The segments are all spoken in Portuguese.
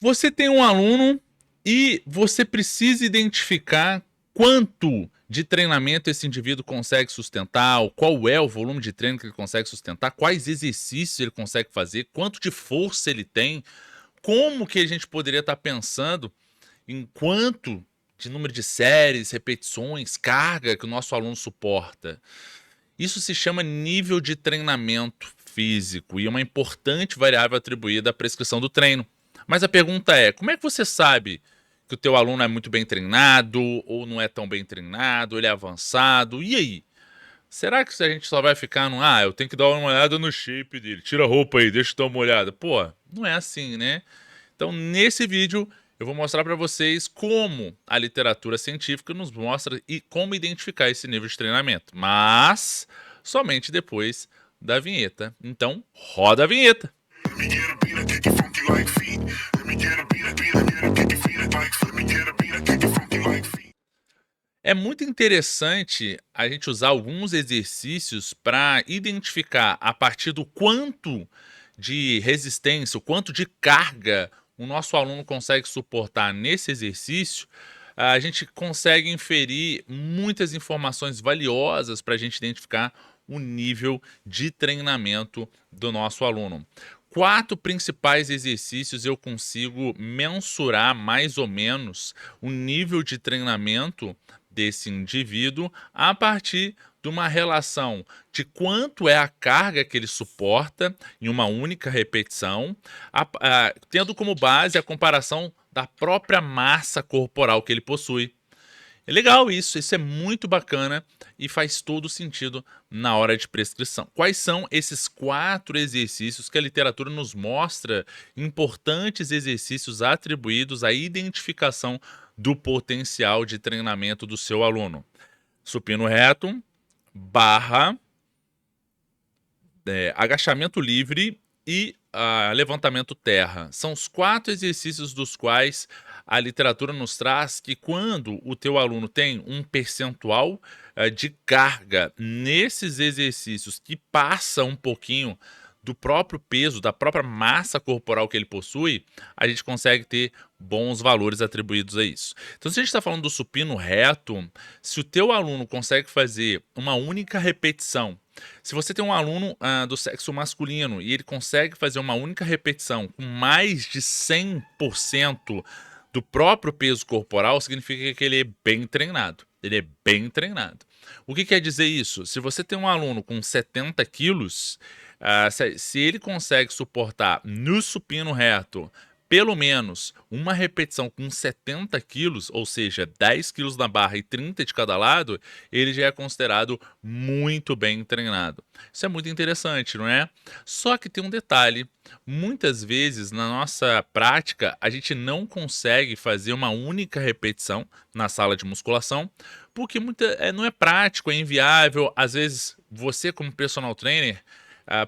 Você tem um aluno e você precisa identificar quanto de treinamento esse indivíduo consegue sustentar, ou qual é o volume de treino que ele consegue sustentar, quais exercícios ele consegue fazer, quanto de força ele tem, como que a gente poderia estar pensando em quanto de número de séries, repetições, carga que o nosso aluno suporta. Isso se chama nível de treinamento físico e é uma importante variável atribuída à prescrição do treino. Mas a pergunta é, como é que você sabe que o teu aluno é muito bem treinado ou não é tão bem treinado, ele é avançado? E aí? Será que a gente só vai ficar no, eu tenho que dar uma olhada no shape dele, tira a roupa aí, deixa eu dar uma olhada. Pô, não é assim, né? Então, nesse vídeo, eu vou mostrar para vocês como a literatura científica nos mostra e como identificar esse nível de treinamento. Mas somente depois da vinheta. Então, roda a vinheta. É muito interessante a gente usar alguns exercícios para identificar a partir do quanto de resistência, o quanto de carga o nosso aluno consegue suportar nesse exercício. A gente consegue inferir muitas informações valiosas para a gente identificar o nível de treinamento do nosso aluno. 4 principais exercícios eu consigo mensurar mais ou menos o nível de treinamento desse indivíduo a partir de uma relação de quanto é a carga que ele suporta em uma única repetição, tendo como base a comparação da própria massa corporal que ele possui. É legal isso é muito bacana e faz todo sentido na hora de prescrição. Quais são esses 4 exercícios que a literatura nos mostra importantes exercícios atribuídos à identificação do potencial de treinamento do seu aluno? Supino reto, barra, agachamento livre e levantamento terra. São os 4 exercícios dos quais a literatura nos traz que quando o teu aluno tem um percentual de carga nesses exercícios que passa um pouquinho do próprio peso, da própria massa corporal que ele possui, a gente consegue ter bons valores atribuídos a isso. Então, se a gente está falando do supino reto, se o teu aluno consegue fazer uma única repetição, se você tem um aluno do sexo masculino e ele consegue fazer uma única repetição com mais de 100% do próprio peso corporal, significa que ele é bem treinado. Ele é bem treinado. O que quer dizer isso? Se você tem um aluno com 70 quilos, se ele consegue suportar no supino reto pelo menos uma repetição com 70 quilos, ou seja, 10 quilos na barra e 30 de cada lado, ele já é considerado muito bem treinado. Isso é muito interessante, não é? Só que tem um detalhe. Muitas vezes, na nossa prática, a gente não consegue fazer uma única repetição na sala de musculação, porque não é prático, é inviável. Às vezes, você como personal trainer,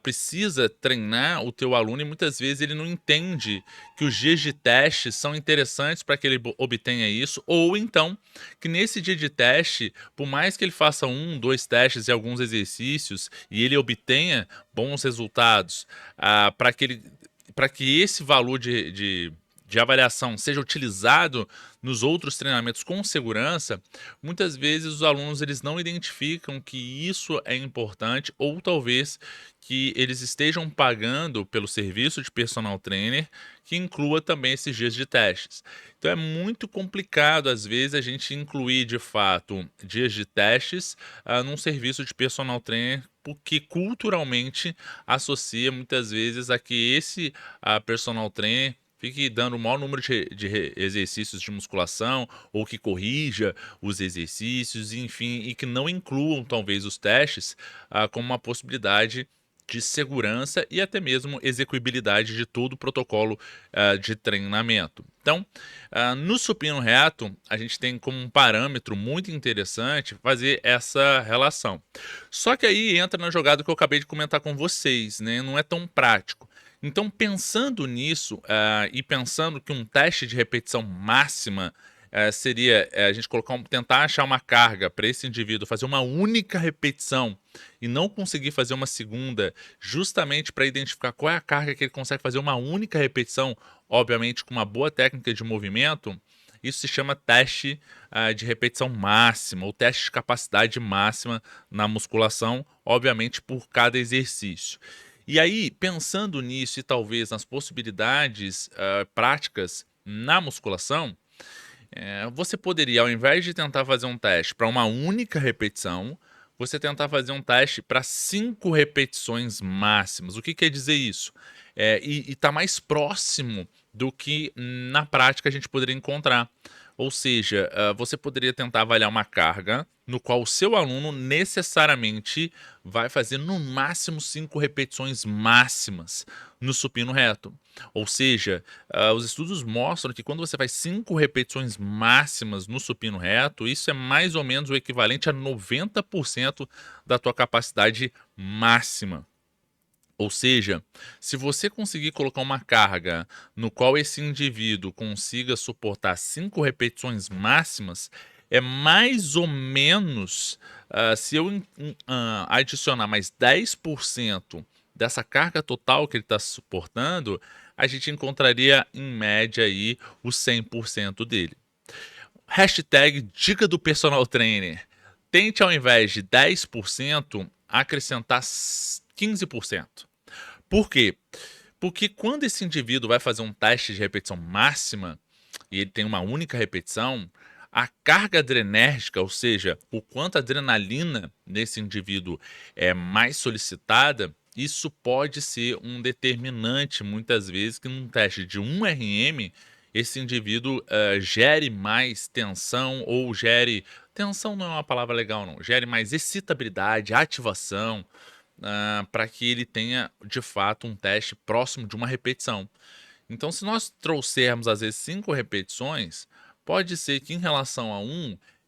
precisa treinar o teu aluno e muitas vezes ele não entende que os dias de teste são interessantes para que ele obtenha isso, ou então que nesse dia de teste, por mais que ele faça 1, 2 testes e alguns exercícios e ele obtenha bons resultados, para que esse valor de avaliação seja utilizado nos outros treinamentos com segurança, muitas vezes os alunos eles não identificam que isso é importante, ou talvez que eles estejam pagando pelo serviço de personal trainer que inclua também esses dias de testes. Então é muito complicado às vezes a gente incluir de fato dias de testes num serviço de personal trainer, porque culturalmente associa muitas vezes a que esse personal trainer fique dando o maior número de exercícios de musculação, ou que corrija os exercícios, enfim, e que não incluam talvez os testes como uma possibilidade de segurança e até mesmo execuibilidade de todo o protocolo de treinamento. Então, no supino reto, a gente tem como um parâmetro muito interessante fazer essa relação. Só que aí entra na jogada que eu acabei de comentar com vocês, né? Não é tão prático. Então, pensando nisso e pensando que um teste de repetição máxima seria a gente tentar achar uma carga para esse indivíduo fazer uma única repetição e não conseguir fazer uma segunda, justamente para identificar qual é a carga que ele consegue fazer uma única repetição, obviamente com uma boa técnica de movimento. Isso se chama teste de repetição máxima ou teste de capacidade máxima na musculação, obviamente por cada exercício. E aí, pensando nisso e talvez nas possibilidades práticas na musculação, você poderia, ao invés de tentar fazer um teste para uma única repetição, você tentar fazer um teste para 5 repetições máximas. O que quer dizer isso? E está mais próximo do que na prática a gente poderia encontrar. Ou seja, você poderia tentar avaliar uma carga no qual o seu aluno necessariamente vai fazer no máximo 5 repetições máximas no supino reto. Ou seja, os estudos mostram que quando você faz 5 repetições máximas no supino reto, isso é mais ou menos o equivalente a 90% da tua capacidade máxima. Ou seja, se você conseguir colocar uma carga no qual esse indivíduo consiga suportar 5 repetições máximas, é mais ou menos, se eu adicionar mais 10% dessa carga total que ele está suportando, a gente encontraria em média aí os 100% dele. Hashtag dica do personal trainer. Tente ao invés de 10% acrescentar 15%. Por quê? Porque quando esse indivíduo vai fazer um teste de repetição máxima e ele tem uma única repetição, a carga adrenérgica, ou seja, o quanto a adrenalina nesse indivíduo é mais solicitada, isso pode ser um determinante, muitas vezes, que num teste de 1 RM, esse indivíduo gere mais tensão ou gere. Tensão não é uma palavra legal, não. Gere mais excitabilidade, ativação, para que ele tenha, de fato, um teste próximo de uma repetição. Então, se nós trouxermos, às vezes, 5 repetições, pode ser que, em relação a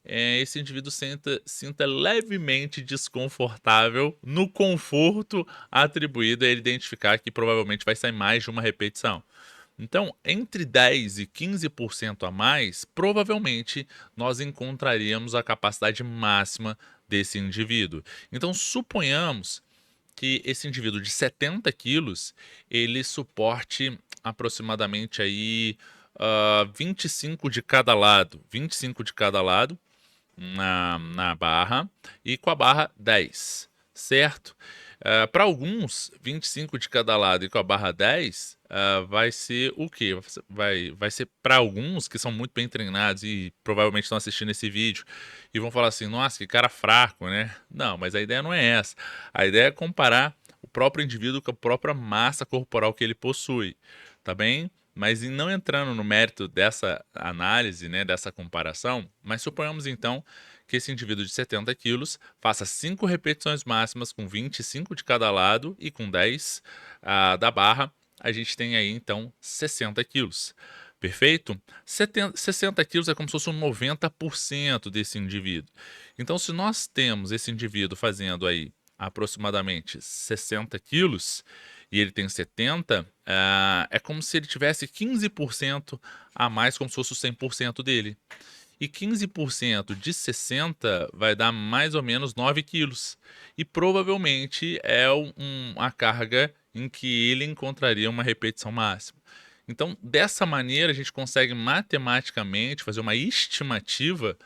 esse indivíduo sinta levemente desconfortável no conforto atribuído a ele identificar que provavelmente vai sair mais de uma repetição. Então, entre 10 e 15% a mais, provavelmente nós encontraríamos a capacidade máxima desse indivíduo. Então, suponhamos que esse indivíduo de 70 quilos, ele suporte aproximadamente aí 25 de cada lado, 25 de cada lado na barra e com a barra 10, certo? Para alguns, 25 de cada lado e com a barra 10, vai ser o quê? Vai ser para alguns que são muito bem treinados e provavelmente estão assistindo esse vídeo e vão falar assim: nossa, que cara fraco, né? Não, mas a ideia não é essa. A ideia é comparar o próprio indivíduo com a própria massa corporal que ele possui, tá bem? Mas não entrando no mérito dessa análise, né, dessa comparação, mas suponhamos então que esse indivíduo de 70 quilos faça 5 repetições máximas com 25 de cada lado e com 10 da barra, a gente tem aí então 60 quilos. Perfeito? 60 quilos é como se fosse um 90% desse indivíduo. Então, se nós temos esse indivíduo fazendo aí aproximadamente 60 quilos e ele tem 70, é como se ele tivesse 15% a mais, como se fosse o 100% dele. E 15% de 60 vai dar mais ou menos 9 quilos. E provavelmente é a carga em que ele encontraria uma repetição máxima. Então, dessa maneira, a gente consegue matematicamente fazer uma estimativa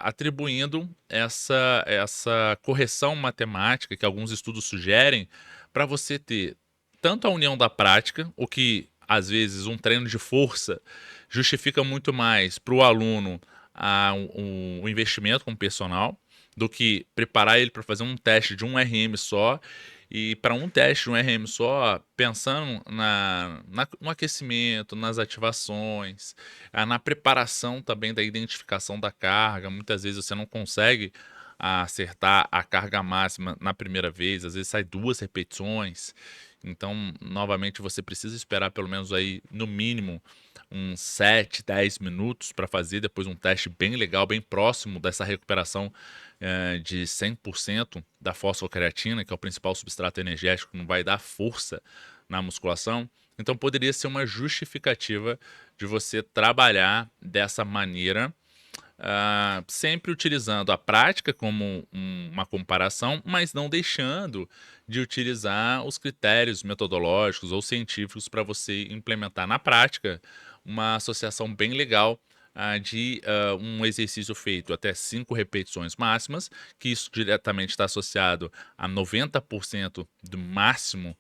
atribuindo essa correção matemática que alguns estudos sugerem para você ter tanto a união da prática, o que às vezes um treino de força justifica muito mais para o aluno um investimento com personal do que preparar ele para fazer um teste de um RM só. E para um teste de um RM só, pensando no aquecimento, nas ativações, na preparação também da identificação da carga, muitas vezes você não consegue acertar a carga máxima na primeira vez, às vezes sai 2 repetições. Então, novamente, você precisa esperar pelo menos aí, no mínimo, uns 7, 10 minutos para fazer depois um teste bem legal, bem próximo dessa recuperação de 100% da fosfocreatina, que é o principal substrato energético que não vai dar força na musculação. Então poderia ser uma justificativa de você trabalhar dessa maneira, sempre utilizando a prática como uma comparação, mas não deixando de utilizar os critérios metodológicos ou científicos para você implementar na prática uma associação bem legal de um exercício feito até 5 repetições máximas, que isso diretamente está associado a 90% do máximo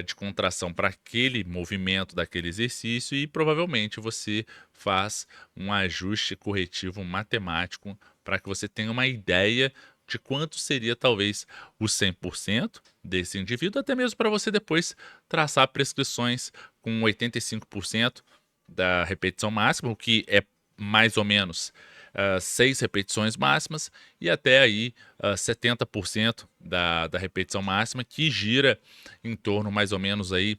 de contração para aquele movimento daquele exercício, e provavelmente você faz um ajuste corretivo matemático para que você tenha uma ideia de quanto seria talvez o 100% desse indivíduo, até mesmo para você depois traçar prescrições com 85% da repetição máxima, o que é mais ou menos 6 repetições máximas, e até aí 70% da repetição máxima, que gira em torno mais ou menos aí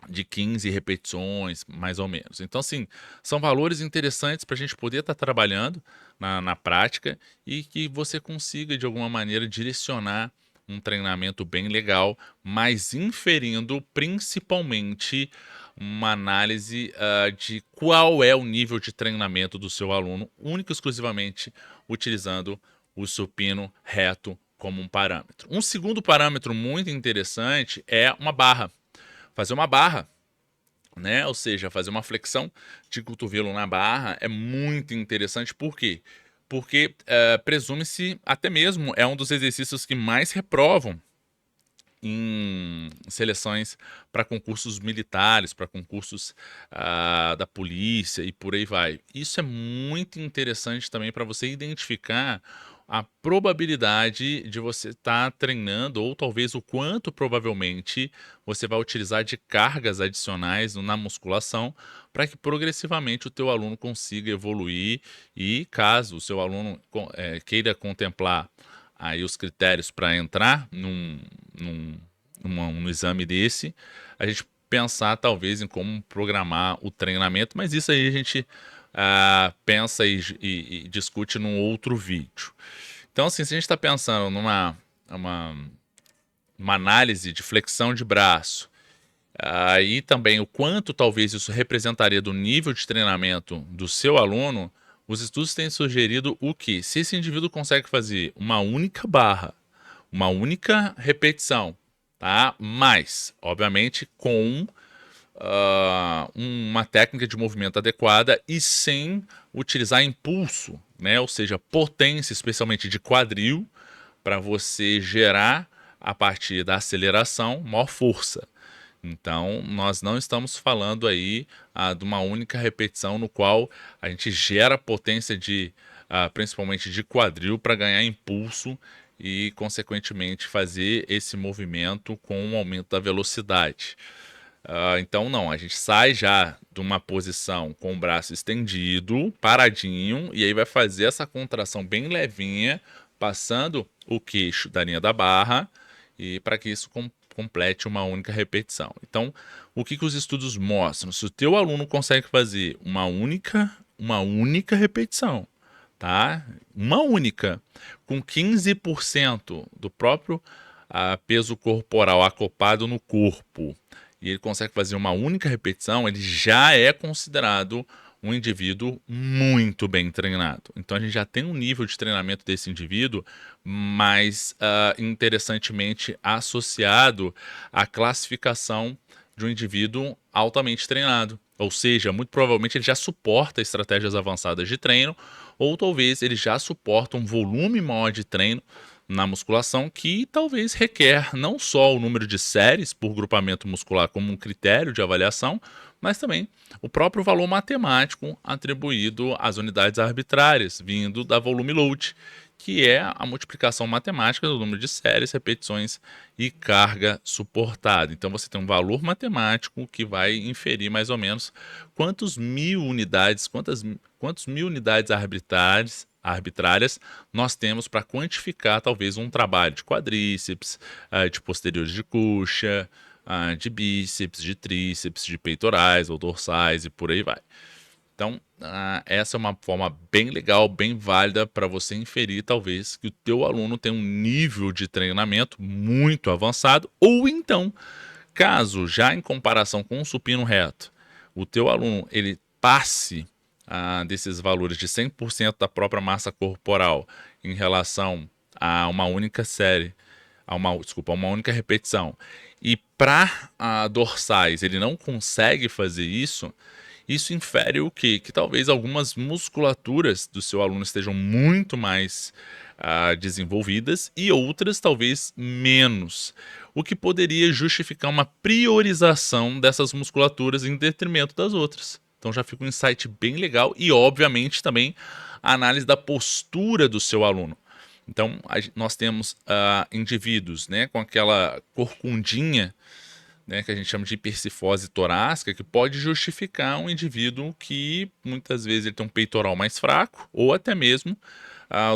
de 15 repetições, mais ou menos. Então, assim, são valores interessantes para a gente poder estar trabalhando na prática, e que você consiga, de alguma maneira, direcionar um treinamento bem legal, mas inferindo principalmente uma análise de qual é o nível de treinamento do seu aluno, único e exclusivamente utilizando o supino reto como um parâmetro. Um segundo parâmetro muito interessante é uma barra. Fazer uma barra, né? Ou seja, fazer uma flexão de cotovelo na barra é muito interessante. Por quê? Porque presume-se, até mesmo é um dos exercícios que mais reprovam em seleções para concursos militares, para concursos da polícia e por aí vai. Isso é muito interessante também para você identificar a probabilidade de você estar treinando, ou talvez o quanto provavelmente você vai utilizar de cargas adicionais na musculação, para que progressivamente o teu aluno consiga evoluir. E caso o seu aluno queira contemplar aí os critérios para entrar num exame desse, a gente pensar talvez em como programar o treinamento, mas isso aí a gente pensa e discute num outro vídeo. Então, assim, se a gente está pensando numa análise de flexão de braço, aí também o quanto talvez isso representaria do nível de treinamento do seu aluno, os estudos têm sugerido o que? Se esse indivíduo consegue fazer uma única barra, uma única repetição, tá? Mas, obviamente, com uma técnica de movimento adequada e sem utilizar impulso, né? Ou seja, potência, especialmente de quadril, para você gerar, a partir da aceleração, maior força. Então, nós não estamos falando aí de uma única repetição no qual a gente gera potência principalmente de quadril, para ganhar impulso e, consequentemente, fazer esse movimento com um aumento da velocidade. Então, não, a gente sai já de uma posição com o braço estendido, paradinho, e aí vai fazer essa contração bem levinha, passando o queixo da linha da barra, e para que isso complete uma única repetição. Então, o que os estudos mostram? Se o teu aluno consegue fazer uma única repetição, tá? Uma única, com 15% do próprio peso corporal acoplado no corpo, e ele consegue fazer uma única repetição, ele já é considerado um indivíduo muito bem treinado. Então a gente já tem um nível de treinamento desse indivíduo mais interessantemente associado à classificação de um indivíduo altamente treinado. Ou seja, muito provavelmente ele já suporta estratégias avançadas de treino, ou talvez ele já suporta um volume maior de treino na musculação, que talvez requer não só o número de séries por grupamento muscular como um critério de avaliação, mas também o próprio valor matemático atribuído às unidades arbitrárias, vindo da volume load, que é a multiplicação matemática do número de séries, repetições e carga suportada. Então você tem um valor matemático que vai inferir mais ou menos quantos mil unidades arbitrárias nós temos para quantificar talvez um trabalho de quadríceps, de posteriores de coxa, de bíceps, de tríceps, de peitorais ou dorsais e por aí vai. Então, essa é uma forma bem legal, bem válida para você inferir talvez que o teu aluno tem um nível de treinamento muito avançado, ou então Caso, já em comparação com o supino reto, o teu aluno ele passe desses valores de 100% da própria massa corporal em relação a uma única série, uma única repetição, e para dorsais ele não consegue fazer isso, isso infere o quê? Que talvez algumas musculaturas do seu aluno estejam muito mais desenvolvidas e outras talvez menos, o que poderia justificar uma priorização dessas musculaturas em detrimento das outras. Então já fica um insight bem legal e, obviamente, também a análise da postura do seu aluno. Então, nós temos indivíduos, né, com aquela corcundinha, né, que a gente chama de hipercifose torácica, que pode justificar um indivíduo que muitas vezes ele tem um peitoral mais fraco, ou até mesmo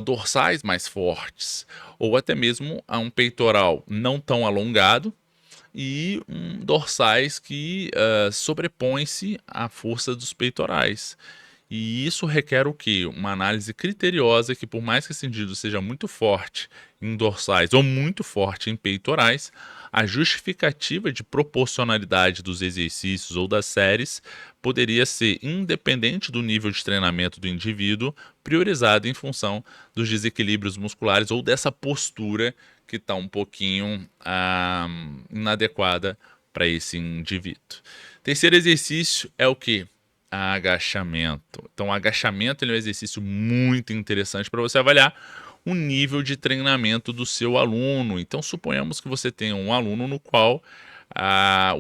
dorsais mais fortes, ou até mesmo um peitoral não tão alongado e dorsais que sobrepõem-se à força dos peitorais. E isso requer o quê? Uma análise criteriosa que, por mais que esse indivíduo seja muito forte em dorsais ou muito forte em peitorais, a justificativa de proporcionalidade dos exercícios ou das séries poderia ser, independente do nível de treinamento do indivíduo, priorizada em função dos desequilíbrios musculares ou dessa postura que está um pouquinho inadequada para esse indivíduo. Terceiro exercício é o que? Agachamento. Então, o agachamento ele é um exercício muito interessante para você avaliar o nível de treinamento do seu aluno. Então, suponhamos que você tenha um aluno no qual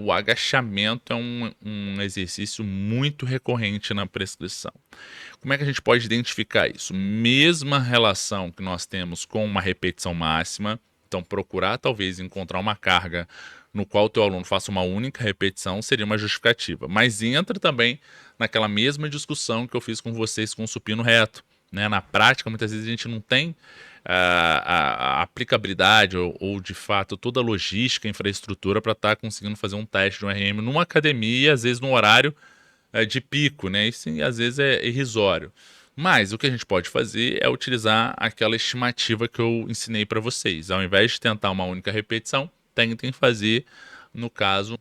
o agachamento é um exercício muito recorrente na prescrição. Como é que a gente pode identificar isso? Mesma relação que nós temos com uma repetição máxima. Então, procurar talvez encontrar uma carga no qual o teu aluno faça uma única repetição seria uma justificativa. Mas entra também naquela mesma discussão que eu fiz com vocês com o supino reto. Né? Na prática, muitas vezes a gente não tem a aplicabilidade ou, de fato, toda a logística, infraestrutura para estar conseguindo fazer um teste de um RM numa academia e, às vezes, no horário de pico. Né? Isso, às vezes, é irrisório. Mas o que a gente pode fazer é utilizar aquela estimativa que eu ensinei para vocês. Ao invés de tentar uma única repetição, tentem fazer, no caso,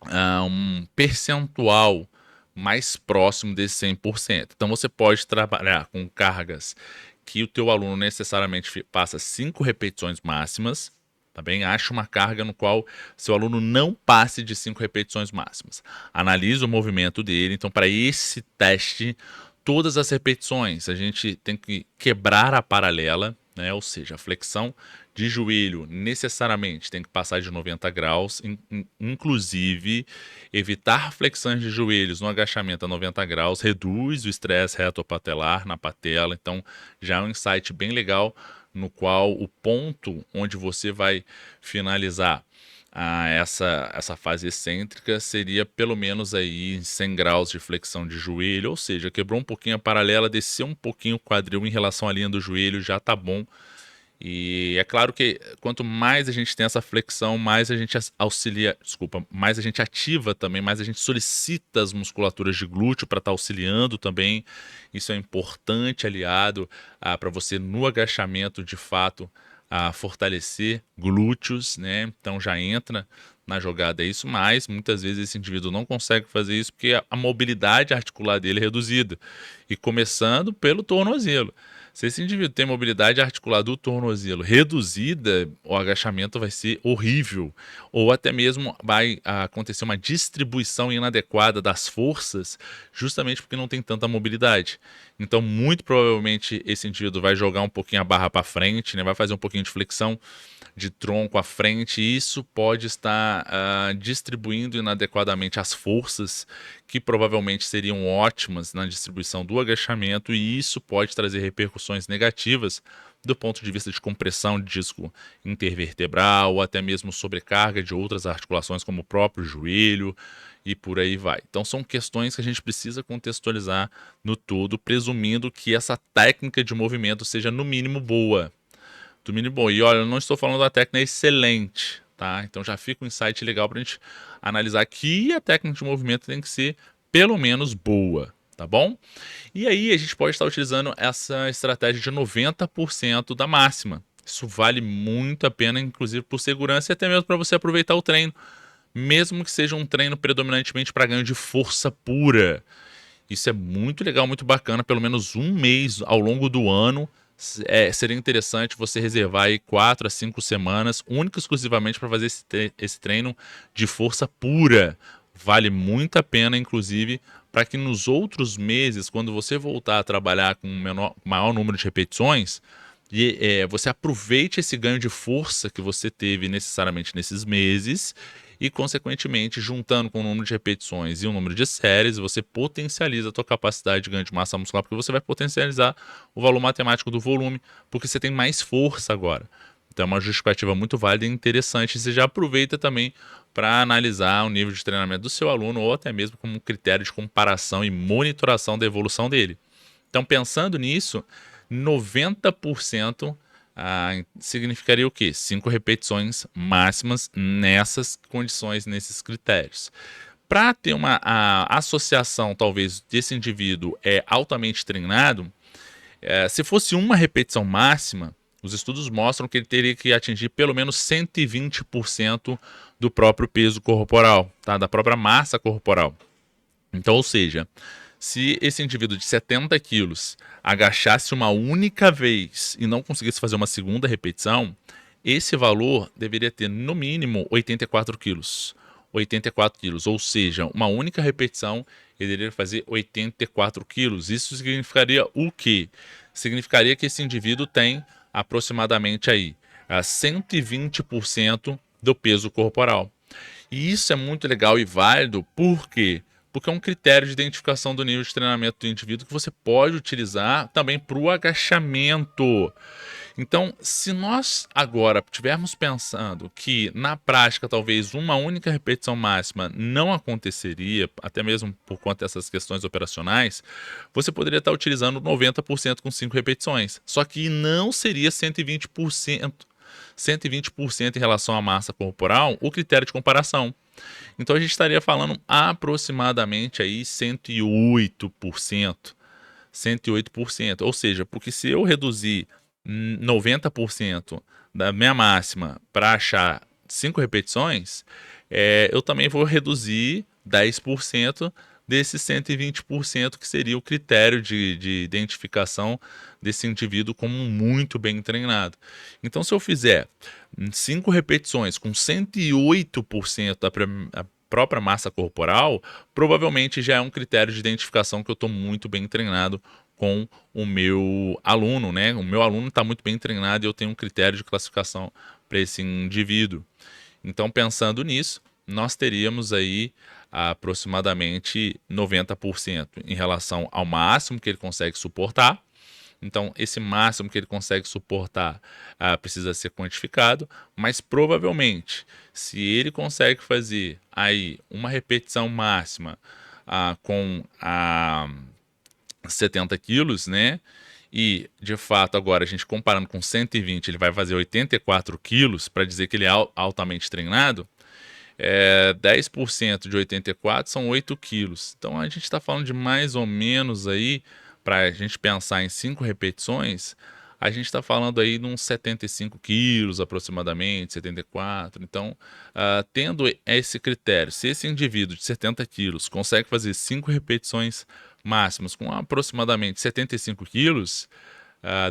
um percentual mais próximo desse 100%. Então você pode trabalhar com cargas que o teu aluno necessariamente passa 5 repetições máximas, tá bem? Acha uma carga no qual seu aluno não passe de 5 repetições máximas. Analisa o movimento dele. Então, para esse teste, todas as repetições, a gente tem que quebrar a paralela, né? Ou seja, a flexão de joelho necessariamente tem que passar de 90 graus, inclusive evitar flexões de joelhos no agachamento a 90 graus reduz o estresse retopatelar na patela. Então já é um insight bem legal no qual o ponto onde você vai finalizar essa fase excêntrica seria pelo menos aí 100 graus de flexão de joelho, ou seja, quebrou um pouquinho a paralela, desceu um pouquinho o quadril em relação à linha do joelho, já tá bom. E é claro que quanto mais a gente tem essa flexão, mais a gente mais a gente ativa também, mais a gente solicita as musculaturas de glúteo para estar auxiliando também. Isso é importante, aliado para você no agachamento, de fato, fortalecer glúteos, né? Então já entra na jogada isso, mas muitas vezes esse indivíduo não consegue fazer isso porque a mobilidade articular dele é reduzida. E começando pelo tornozelo. Se esse indivíduo tem mobilidade articular do tornozelo reduzida, o agachamento vai ser horrível. Ou até mesmo vai acontecer uma distribuição inadequada das forças, justamente porque não tem tanta mobilidade. Então, muito provavelmente, esse indivíduo vai jogar um pouquinho a barra para frente, né? Vai fazer um pouquinho de flexão de tronco à frente, e isso pode estar distribuindo inadequadamente as forças que provavelmente seriam ótimas na distribuição do agachamento, e isso pode trazer repercussões negativas do ponto de vista de compressão de disco intervertebral ou até mesmo sobrecarga de outras articulações como o próprio joelho e por aí vai. Então são questões que a gente precisa contextualizar no todo, presumindo que essa técnica de movimento seja no mínimo boa. Do mínimo bom. E olha, eu não estou falando da técnica excelente, tá? Então já fica um insight legal para a gente analisar que a técnica de movimento tem que ser pelo menos boa, tá bom? E aí a gente pode estar utilizando essa estratégia de 90% da máxima. Isso vale muito a pena, inclusive por segurança e até mesmo para você aproveitar o treino. mesmo que seja um treino predominantemente para ganho de força pura. Isso é muito legal, muito bacana, pelo menos um mês ao longo do ano. Seria interessante você reservar aí 4 a 5 semanas, única e exclusivamente para fazer esse treino de força pura. Vale muito a pena, inclusive, para que nos outros meses, quando você voltar a trabalhar com um maior número de repetições, você aproveite esse ganho de força que você teve necessariamente nesses meses e, consequentemente, juntando com o número de repetições e o número de séries, você potencializa a tua capacidade de ganho de massa muscular, porque você vai potencializar o valor matemático do volume, porque você tem mais força agora. Então é uma justificativa muito válida e interessante. Você já aproveita também para analisar o nível de treinamento do seu aluno ou até mesmo como um critério de comparação e monitoração da evolução dele. Então, pensando nisso, 90% significaria o quê? 5 repetições máximas nessas condições, nesses critérios. Para ter uma associação, talvez, desse indivíduo altamente treinado, se fosse uma repetição máxima, os estudos mostram que ele teria que atingir pelo menos 120% do próprio peso corporal, tá? Da própria massa corporal. Então, ou seja, se esse indivíduo de 70 quilos agachasse uma única vez e não conseguisse fazer uma segunda repetição, esse valor deveria ter no mínimo 84 quilos. 84 quilos, ou seja, uma única repetição ele deveria fazer 84 quilos. Isso significaria o quê? Significaria que esse indivíduo tem aproximadamente aí 120% do peso corporal. E isso é muito legal e válido, por quê? Porque é um critério de identificação do nível de treinamento do indivíduo que você pode utilizar também para o agachamento. Então, se nós agora estivermos pensando que na prática talvez uma única repetição máxima não aconteceria, até mesmo por conta dessas questões operacionais, você poderia estar utilizando 90% com 5 repetições. Só que não seria 120% em relação à massa corporal o critério de comparação. Então a gente estaria falando aproximadamente aí 108%. 108%. Ou seja, porque se eu reduzir 90% da minha máxima para achar 5 repetições, eu também vou reduzir 10% desses 120% que seria o critério de identificação desse indivíduo como muito bem treinado. Então, se eu fizer 5 repetições com 108% da própria massa corporal, provavelmente já é um critério de identificação que eu estou muito bem treinado com o meu aluno, né? O meu aluno está muito bem treinado e eu tenho um critério de classificação para esse indivíduo. Então, pensando nisso, nós teríamos aí aproximadamente 90% em relação ao máximo que ele consegue suportar. Então, esse máximo que ele consegue suportar precisa ser quantificado, mas provavelmente, se ele consegue fazer aí uma repetição máxima com 70 quilos, né? E, de fato, agora a gente comparando com 120, ele vai fazer 84 quilos, para dizer que ele é altamente treinado, 10% de 84 são 8 quilos. Então, a gente está falando de mais ou menos aí, para a gente pensar em 5 repetições, a gente está falando aí de uns 75 quilos aproximadamente, 74. Então, tendo esse critério, se esse indivíduo de 70 quilos consegue fazer 5 repetições máximas com aproximadamente 75 quilos,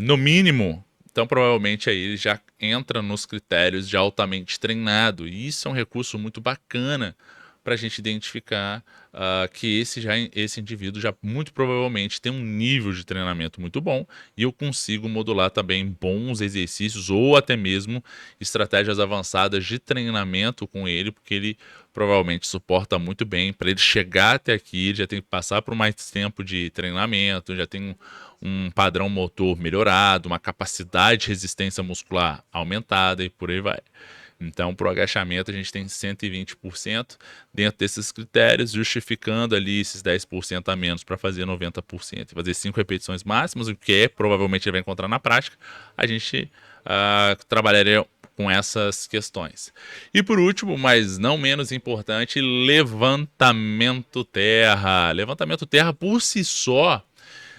no mínimo, então provavelmente aí ele já entra nos critérios de altamente treinado. E isso é um recurso muito bacana para a gente identificar que esse indivíduo já muito provavelmente tem um nível de treinamento muito bom e eu consigo modular também bons exercícios ou até mesmo estratégias avançadas de treinamento com ele, porque ele provavelmente suporta muito bem. Para ele chegar até aqui, ele já tem que passar por mais tempo de treinamento, já tem um padrão motor melhorado, uma capacidade de resistência muscular aumentada e por aí vai. Então, para o agachamento, a gente tem 120% dentro desses critérios, justificando ali esses 10% a menos para fazer 90%. Fazer 5 repetições máximas, o que provavelmente ele vai encontrar na prática, a gente trabalharia com essas questões. E por último, mas não menos importante, levantamento terra. Levantamento terra por si só,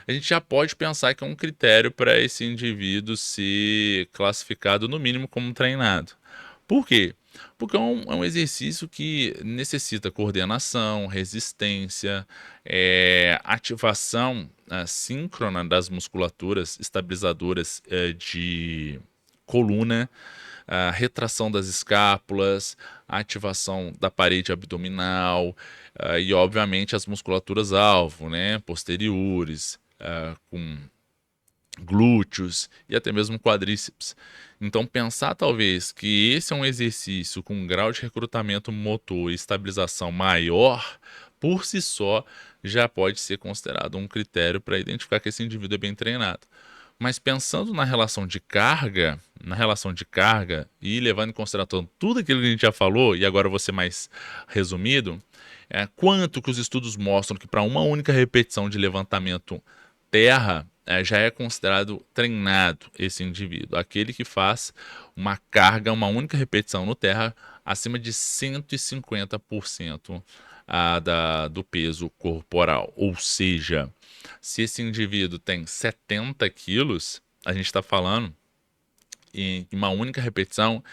a gente já pode pensar que é um critério para esse indivíduo ser classificado no mínimo como treinado. Por quê? Porque é um exercício que necessita coordenação, resistência, ativação síncrona das musculaturas estabilizadoras de coluna, a retração das escápulas, a ativação da parede abdominal e, obviamente, as musculaturas-alvo, né, posteriores, com glúteos e até mesmo quadríceps. Então, pensar talvez que esse é um exercício com um grau de recrutamento motor e estabilização maior, por si só, já pode ser considerado um critério para identificar que esse indivíduo é bem treinado. Mas pensando na relação de carga e levando em consideração tudo aquilo que a gente já falou, e agora eu vou ser mais resumido, quanto que os estudos mostram que para uma única repetição de levantamento terra, já é considerado treinado esse indivíduo, aquele que faz uma carga, uma única repetição no terra, acima de 150% do peso corporal. Ou seja, se esse indivíduo tem 70 quilos, a gente está falando em uma única repetição,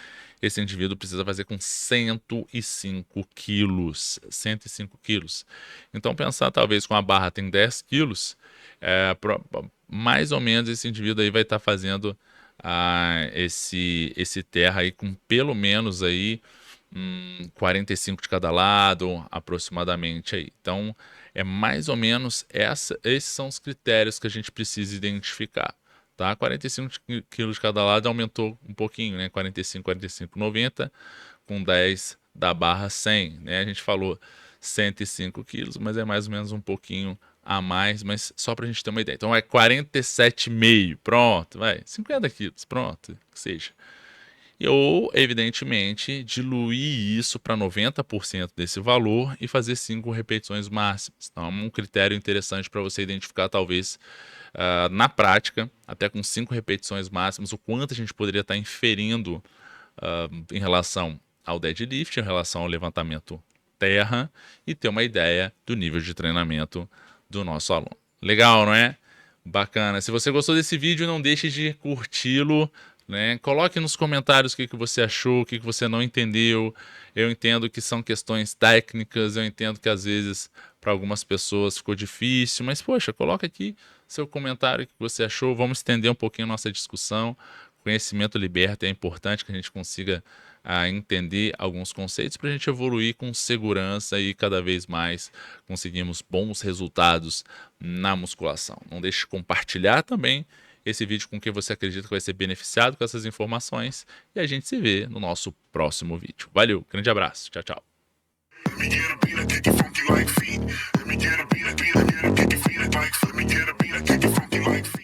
esse indivíduo precisa fazer com 105 quilos. 105 quilos. Então, pensar talvez com a barra tem 10 quilos, mais ou menos esse indivíduo aí vai estar fazendo esse terra aí com pelo menos aí 45 de cada lado, aproximadamente aí. Então, é mais ou menos esses são os critérios que a gente precisa identificar. Tá? 45 quilos de cada lado aumentou um pouquinho, né? 45, 45, 90, com 10 da barra 100, né? A gente falou 105 quilos, mas é mais ou menos um pouquinho a mais, mas só para a gente ter uma ideia. Então é 47,5, pronto, vai, 50 quilos, pronto, que seja. Ou, evidentemente, diluir isso para 90% desse valor e fazer 5 repetições máximas. Então, é um critério interessante para você identificar, talvez, na prática, até com 5 repetições máximas, o quanto a gente poderia estar inferindo em relação ao deadlift, em relação ao levantamento terra, e ter uma ideia do nível de treinamento do nosso aluno. Legal, não é? Bacana. Se você gostou desse vídeo, não deixe de curti-lo, né? Coloque nos comentários o que você achou, o que você não entendeu. Eu entendo que são questões técnicas, eu entendo que às vezes para algumas pessoas ficou difícil, mas poxa, coloca aqui seu comentário, o que você achou. Vamos estender um pouquinho a nossa discussão. Conhecimento liberta, é importante que a gente consiga entender alguns conceitos para a gente evoluir com segurança e cada vez mais conseguimos bons resultados na musculação. Não deixe de compartilhar também esse vídeo com quem você acredita que vai ser beneficiado com essas informações e a gente se vê no nosso próximo vídeo. Valeu, grande abraço, tchau, tchau. Let me get a beat, I kick it funky like feet. Let me get a beat, I kick it funky like feet.